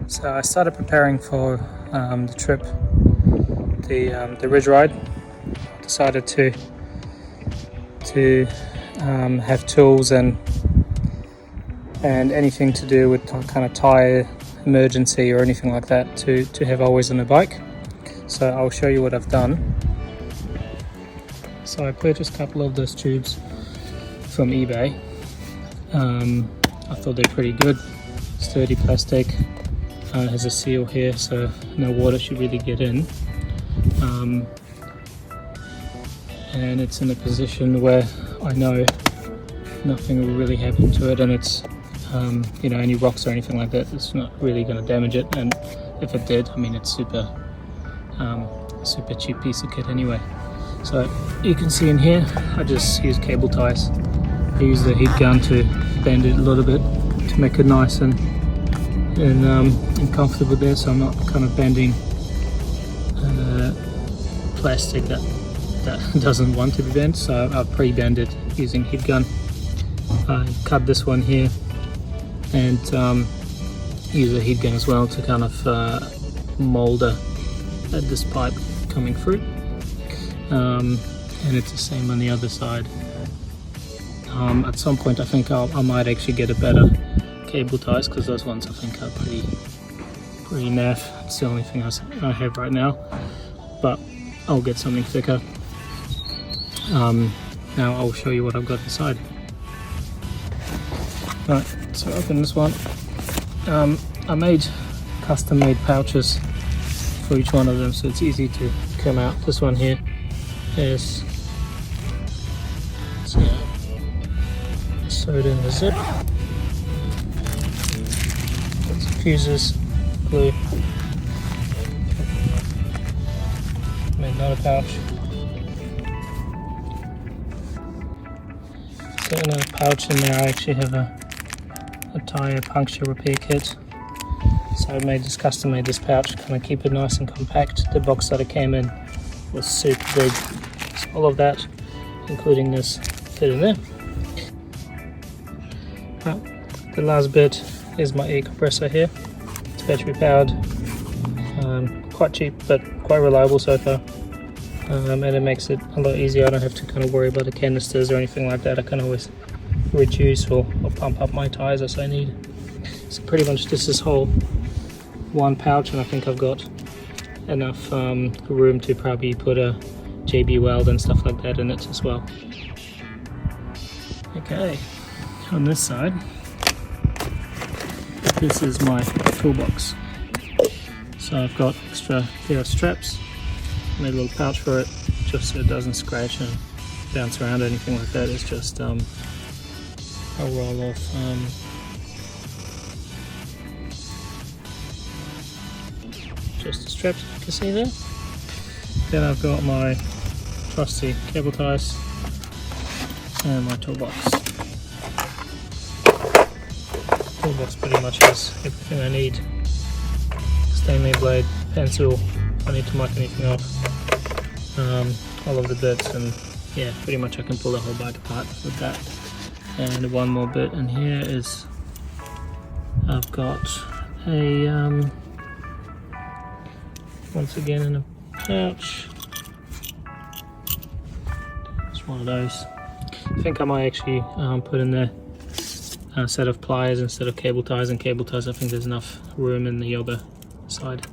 So I started preparing for the trip, the ridge ride. Decided to have tools and anything to do with kind of tire emergency or anything like that to have always on the bike. So I'll show you what I've done. So I purchased a couple of those tubes from eBay. I thought they're pretty good, sturdy plastic. Has a seal here, so no water should really get in, and it's in a position where I know nothing will really happen to it, and it's any rocks or anything like that, it's not really going to damage it. And if it did, I mean, it's super cheap piece of kit anyway. So you can see in here I just use cable ties. I use the heat gun to bend it a little bit to make it nice and comfortable there, so I'm not kind of bending plastic that doesn't want to be bent. So I've pre-bend it using heat gun. I cut this one here and use a heat gun as well to kind of molder this pipe coming through, and it's the same on the other side. At some point I think I might actually get a better cable ties, because those ones I think are pretty naff. It's the only thing I have right now, but I'll get something thicker. Now I'll show you what I've got inside. Right, so open this one. I made custom made pouches for each one of them, so it's easy to come out. This one here is sewed in the zip. Fuses, glue, made another pouch. So in a pouch in there I actually have a tire puncture repair kit. So I custom made this pouch, kind of keep it nice and compact. The box that it came in was super big, so all of that, including this, fit in there. The last bit is my air compressor here. It's battery powered, quite cheap but quite reliable so far, and it makes it a lot easier. I don't have to kind of worry about the canisters or anything like that. I can always reduce or pump up my tires as I need. So pretty much this is whole one pouch, and I think I've got enough room to probably put a JB weld and stuff like that in it as well. Okay, on this side, this is my toolbox. So I've got extra pair of straps, made a little pouch for it just so it doesn't scratch and bounce around or anything like that. It's just a roll of just the straps you can see there. Then I've got my trusty cable ties and my toolbox. Toolbox pretty much has everything I need. Stainless blade, pencil if I need to mark anything off, all of the bits, and yeah, pretty much I can pull the whole bike apart with that. And one more bit in here is I've got a once again in a pouch. It's one of those. I think I might actually put in there a set of pliers instead of cable ties, and cable ties I think there's enough room in the other side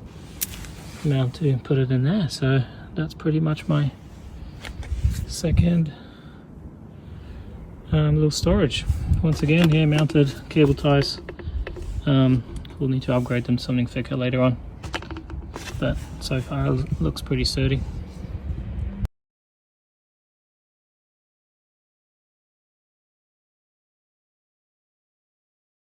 mount to put it in there. So that's pretty much my second little storage. Once again here, mounted cable ties. We'll need to upgrade them to something thicker later on, but so far it looks pretty sturdy.